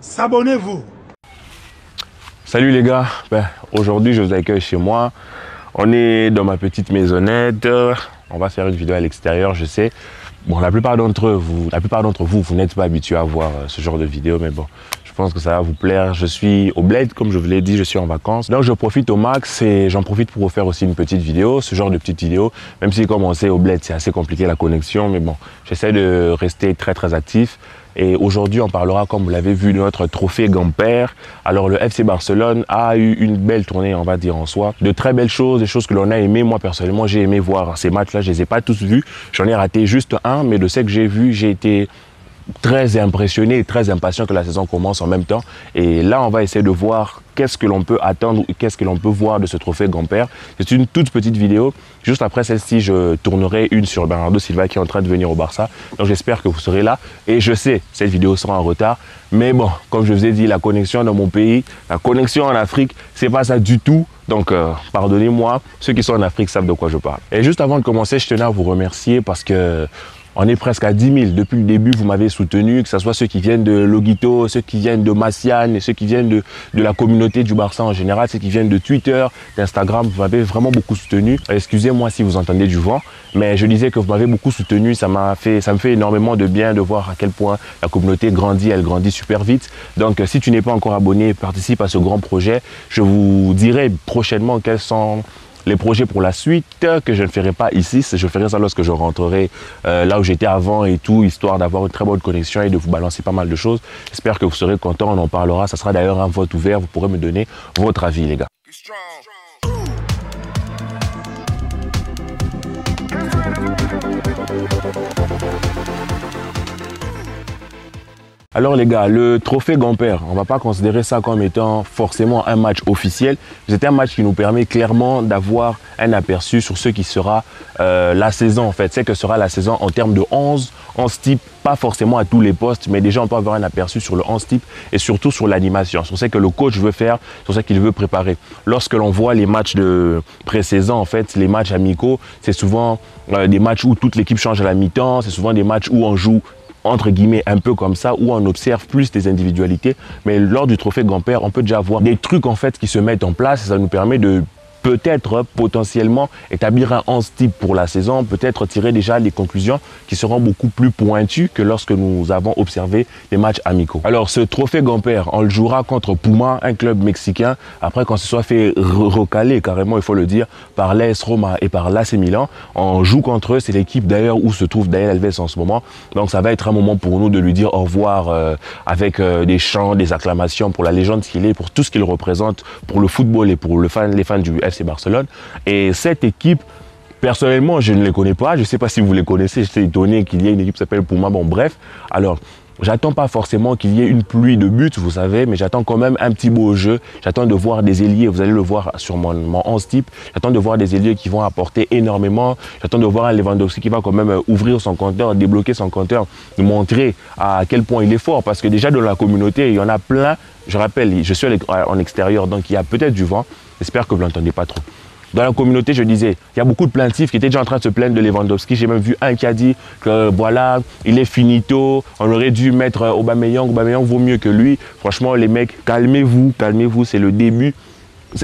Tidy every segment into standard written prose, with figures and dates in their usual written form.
s'abonnez-vous. Salut les gars, aujourd'hui je vous accueille chez moi. On est dans ma petite maisonnette. On va faire une vidéo à l'extérieur, je sais. Bon, la plupart d'entre vous, vous n'êtes pas habitués à voir ce genre de vidéo, mais bon, je pense que ça va vous plaire. Je suis au bled, comme je vous l'ai dit, je suis en vacances. Donc je profite au max et j'en profite pour vous faire aussi une petite vidéo, ce genre de petite vidéo. Même si, comme on sait, au bled, c'est assez compliqué la connexion, mais bon, j'essaie de rester très actif. Et aujourd'hui, on parlera, comme vous l'avez vu, de notre trophée Gamper. Alors, le FC Barcelone a eu une belle tournée, on va dire en soi. De très belles choses, des choses que l'on a aimé. Moi, personnellement, j'ai aimé voir ces matchs-là. Je ne les ai pas tous vus. J'en ai raté juste un, mais de ceux que j'ai vus, j'ai été très impressionné et très impatient que la saison commence en même temps. Et là, on va essayer de voir qu'est-ce que l'on peut attendre, qu'est-ce que l'on peut voir de ce trophée Gamper. C'est une toute petite vidéo. Juste après celle-ci, je tournerai une sur Bernardo Silva qui est en train de venir au Barça. Donc j'espère que vous serez là. Et je sais, cette vidéo sera en retard. Mais bon, comme je vous ai dit, la connexion dans mon pays, la connexion en Afrique, c'est pas ça du tout. Donc, pardonnez-moi, ceux qui sont en Afrique savent de quoi je parle. Et juste avant de commencer, je tenais à vous remercier parce que on est presque à 10 000. Depuis le début, vous m'avez soutenu, que ce soit ceux qui viennent de Logito, ceux qui viennent de Massiane, et ceux qui viennent de la communauté du Barça en général, ceux qui viennent de Twitter, d'Instagram. Vous m'avez vraiment beaucoup soutenu. Excusez-moi si vous entendez du vent, mais je disais que vous m'avez beaucoup soutenu. Ça me fait énormément de bien de voir à quel point la communauté grandit. Elle grandit super vite. Donc, si tu n'es pas encore abonné, participe à ce grand projet. Je vous dirai prochainement quels sont les projets pour la suite que je ne ferai pas ici. Je ferai ça lorsque je rentrerai là où j'étais avant et tout, histoire d'avoir une très bonne connexion et de vous balancer pas mal de choses. J'espère que vous serez contents, on en parlera. Ça sera d'ailleurs un vote ouvert. Vous pourrez me donner votre avis, les gars. Alors les gars, le trophée Gamper, on ne va pas considérer ça comme étant forcément un match officiel. C'est un match qui nous permet clairement d'avoir un aperçu sur ce qui sera la saison en fait. C'est que sera la saison en termes de 11 types, pas forcément à tous les postes, mais déjà on peut avoir un aperçu sur le 11 type et surtout sur l'animation, sur ce que le coach veut faire, sur ce qu'il veut préparer. Lorsque l'on voit les matchs de pré-saison, en fait, les matchs amicaux, c'est souvent des matchs où toute l'équipe change à la mi-temps, c'est souvent des matchs où on joue entre guillemets un peu comme ça, où on observe plus des individualités, mais lors du trophée Gamper, on peut déjà voir des trucs en fait qui se mettent en place et ça nous permet de peut-être potentiellement établir un 11 type pour la saison, peut-être tirer déjà des conclusions qui seront beaucoup plus pointues que lorsque nous avons observé les matchs amicaux. Alors ce trophée Gamper, on le jouera contre Puma, un club mexicain, après qu'on se soit fait recaler carrément, il faut le dire, par l'AS Roma et par l'AC Milan. On joue contre eux, c'est l'équipe d'ailleurs où se trouve Daniel Alves en ce moment, donc ça va être un moment pour nous de lui dire au revoir avec des chants, des acclamations pour la légende qu'il est, pour tout ce qu'il représente pour le football et pour les fans du FC Barcelone. Et cette équipe, personnellement, je ne les connais pas. Je ne sais pas si vous les connaissez. J'étais étonné qu'il y ait une équipe qui s'appelle Puma. Bon, bref. Alors, j'attends pas forcément qu'il y ait une pluie de buts, vous savez, mais j'attends quand même un petit beau jeu. J'attends de voir des ailiers, vous allez le voir sur mon 11 type. J'attends de voir des ailiers qui vont apporter énormément. J'attends de voir un Lewandowski qui va quand même ouvrir son compteur, débloquer son compteur, nous montrer à quel point il est fort. Parce que déjà dans la communauté, il y en a plein. Je rappelle, je suis en extérieur, donc il y a peut-être du vent. J'espère que vous ne l'entendez pas trop. Dans la communauté, je disais, il y a beaucoup de plaintifs qui étaient déjà en train de se plaindre de Lewandowski. J'ai même vu un qui a dit que voilà, il est finito, on aurait dû mettre Aubameyang. Aubameyang vaut mieux que lui. Franchement, les mecs, calmez-vous, c'est le début.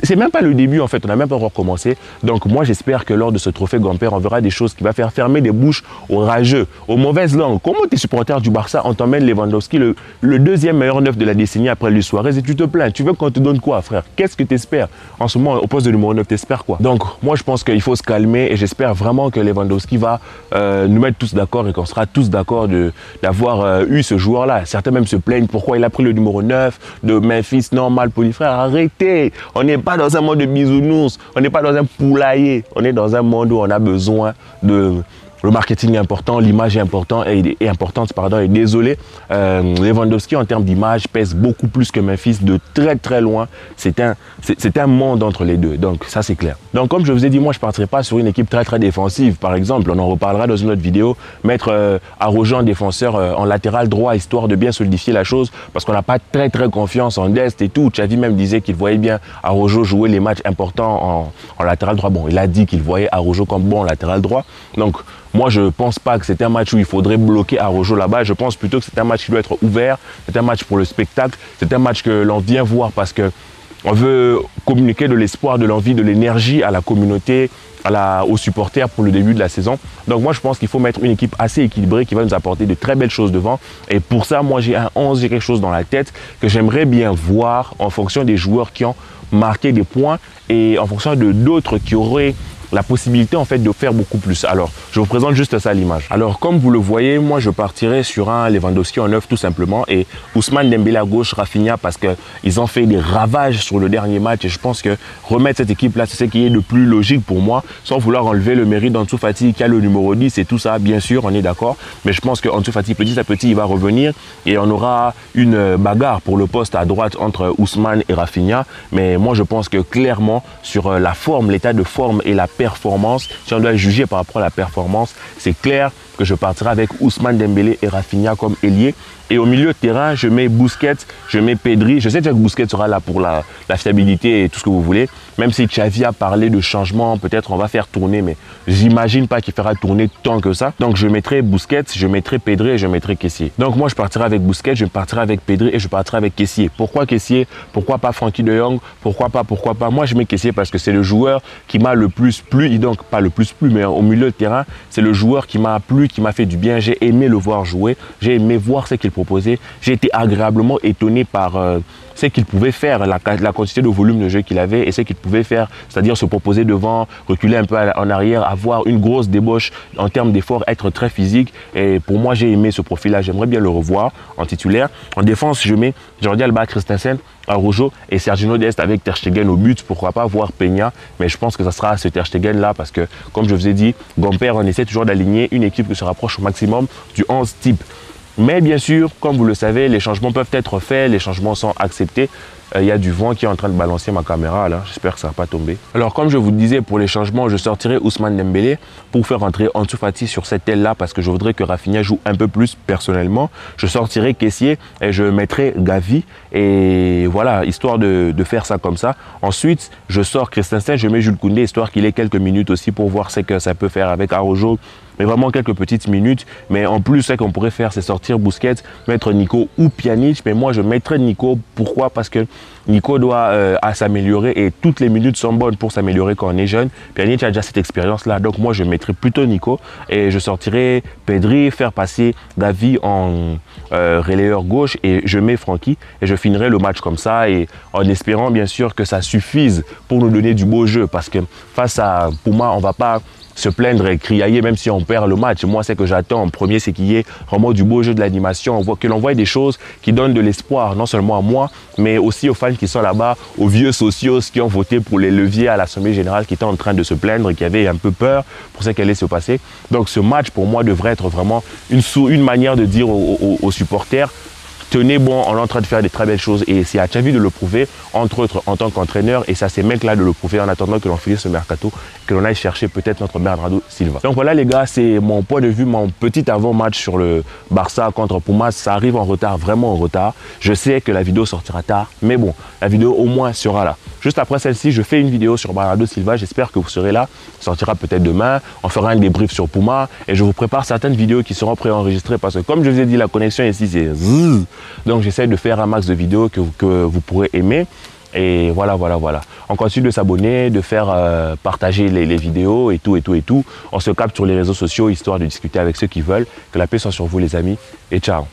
C'est même pas le début en fait, on n'a même pas encore commencé. Donc moi j'espère que lors de ce trophée Gamper, on verra des choses qui vont faire fermer des bouches aux rageux, aux mauvaises langues. Comment tes supporters du Barça, on t'emmène Lewandowski, le deuxième meilleur neuf de la décennie après Luis Suarez, et tu te plains. Tu veux qu'on te donne quoi, frère? Qu'est-ce que tu espères? En ce moment, au poste de numéro 9, tu espères quoi? Donc moi je pense qu'il faut se calmer et j'espère vraiment que Lewandowski va nous mettre tous d'accord et qu'on sera tous d'accord d'avoir eu ce joueur-là. Certains même se plaignent pourquoi il a pris le numéro 9 de Memphis. Normal, Poli, frère, arrêtez. On n'est pas dans un monde de bisounours, on n'est pas dans un poulailler, on est dans un monde où on a besoin de... Le marketing est important, l'image est importante, et désolé, Lewandowski en termes d'image pèse beaucoup plus que Memphis de très loin. C'est un monde entre les deux, donc ça c'est clair. Donc comme je vous ai dit, moi je ne partirai pas sur une équipe très défensive. Par exemple, on en reparlera dans une autre vidéo, mettre Araujo en défenseur en latéral droit, histoire de bien solidifier la chose, parce qu'on n'a pas très confiance en Dest et tout. Xavi même disait qu'il voyait bien Araujo jouer les matchs importants en latéral droit. Bon, il a dit qu'il voyait Araujo comme bon en latéral droit, donc Moi, je ne pense pas que c'est un match où il faudrait bloquer Araujo là-bas. Je pense plutôt que c'est un match qui doit être ouvert. C'est un match pour le spectacle. C'est un match que l'on vient voir parce que on veut communiquer de l'espoir, de l'envie, de l'énergie à la communauté, aux supporters pour le début de la saison. Donc moi, je pense qu'il faut mettre une équipe assez équilibrée qui va nous apporter de très belles choses devant. Et pour ça, moi, j'ai un 11, j'ai quelque chose dans la tête que j'aimerais bien voir en fonction des joueurs qui ont marqué des points et en fonction de d'autres qui auraient la possibilité en fait de faire beaucoup plus. Alors, je vous présente juste ça à l'image. Alors, comme vous le voyez, moi, je partirai sur un Lewandowski en 9 tout simplement et Ousmane Dembélé à gauche, Rafinha parce qu'ils ont fait des ravages sur le dernier match et je pense que remettre cette équipe-là, c'est ce qui est le plus logique pour moi, sans vouloir enlever le mérite d'Ansu Fati qui a le numéro 10 et tout ça, bien sûr, on est d'accord. Mais je pense que Ansu Fati, petit à petit, il va revenir et on aura une bagarre pour le poste à droite entre Ousmane et Rafinha. Mais moi, je pense que clairement, sur la forme, l'état de forme et la performance, si on doit juger par rapport à la performance, c'est clair que je partirai avec Ousmane Dembélé et Rafinha comme ailier. Et au milieu de terrain, je mets Busquets, je mets Pedri. Je sais que Busquets sera là pour la fiabilité et tout ce que vous voulez. Même si Xavi a parlé de changement, peut-être on va faire tourner, mais j'imagine pas qu'il fera tourner tant que ça. Donc je mettrai Busquets, je mettrai Pedri et je mettrai Kessié. Donc moi je partirai avec Busquets, je partirai avec Pedri et je partirai avec Kessié. Pourquoi Kessié? Pourquoi pas Frenkie de Jong? Pourquoi pas? Moi je mets Kessié parce que c'est le joueur qui m'a le plus plu, et donc pas le plus plu, mais au milieu de terrain, c'est le joueur qui m'a plu, qui m'a fait du bien. J'ai aimé le voir jouer, j'ai aimé voir ce qu'il proposé. J'ai été agréablement étonné par ce qu'il pouvait faire, la quantité de volume de jeu qu'il avait et ce qu'il pouvait faire, c'est-à-dire se proposer devant, reculer un peu en arrière, avoir une grosse débauche en termes d'effort, être très physique. Et pour moi, j'ai aimé ce profil-là. J'aimerais bien le revoir en titulaire. En défense, je mets Jordi Alba, Christensen, Araujo et Sergio Dest avec Ter Stegen au but. Pourquoi pas voir Peña, mais je pense que ça sera ce Ter Stegen-là parce que, comme je vous ai dit, Gamper, on essaie toujours d'aligner une équipe qui se rapproche au maximum du 11 type. Mais bien sûr, comme vous le savez, les changements peuvent être faits, les changements sont acceptés. Il y a du vent qui est en train de balancer ma caméra là, j'espère que ça ne va pas tomber. Alors comme je vous disais, pour les changements, je sortirai Ousmane Dembélé pour faire entrer Ansu Fati sur cette aile là parce que je voudrais que Rafinha joue un peu plus personnellement. Je sortirai Kessié et je mettrai Gavi et voilà, histoire de faire ça comme ça. Ensuite, je sors Christensen, je mets Jules Koundé, histoire qu'il ait quelques minutes aussi pour voir ce que ça peut faire avec Araujo. Mais vraiment quelques petites minutes. Mais en plus, ce qu'on pourrait faire, c'est sortir Busquets, mettre Nico ou Pjanic. Mais moi, je mettrais Nico. Pourquoi? Parce que Nico doit s'améliorer et toutes les minutes sont bonnes pour s'améliorer quand on est jeune. Pjanic a déjà cette expérience-là. Donc moi, je mettrais plutôt Nico et je sortirais Pedri, faire passer Gavi en relayeur gauche et je mets Frenkie et je finirai le match comme ça et en espérant bien sûr que ça suffise pour nous donner du beau jeu parce que face à Puma, on ne va pas se plaindre et criailler même si on perd le match. Moi, ce que j'attends en premier, c'est qu'il y ait vraiment du beau jeu de l'animation, que l'on voit des choses qui donnent de l'espoir, non seulement à moi, mais aussi aux fans qui sont là-bas, aux vieux socios qui ont voté pour les leviers à l'Assemblée Générale, qui étaient en train de se plaindre, qui avaient un peu peur pour ce qui allait se passer. Donc ce match, pour moi, devrait être vraiment une manière de dire aux supporters: tenez bon, on est en train de faire des très belles choses et c'est à Xavi de le prouver, entre autres en tant qu'entraîneur, et c'est à ces mecs-là de le prouver en attendant que l'on finisse ce mercato, que l'on aille chercher peut-être notre Bernardo Silva. Donc voilà les gars, c'est mon point de vue, mon petit avant-match sur le Barça contre Pumas. Ça arrive en retard, vraiment en retard. Je sais que la vidéo sortira tard, mais bon, la vidéo au moins sera là. Juste après celle-ci, je fais une vidéo sur Bernardo Silva, j'espère que vous serez là. Ça sortira peut-être demain, on fera un débrief sur Puma et je vous prépare certaines vidéos qui seront préenregistrées parce que comme je vous ai dit, la connexion ici c'est zzz. Donc j'essaie de faire un max de vidéos que vous pourrez aimer. Et voilà. On continue de s'abonner, de faire partager les vidéos et tout. On se capte sur les réseaux sociaux histoire de discuter avec ceux qui veulent. Que la paix soit sur vous les amis et ciao.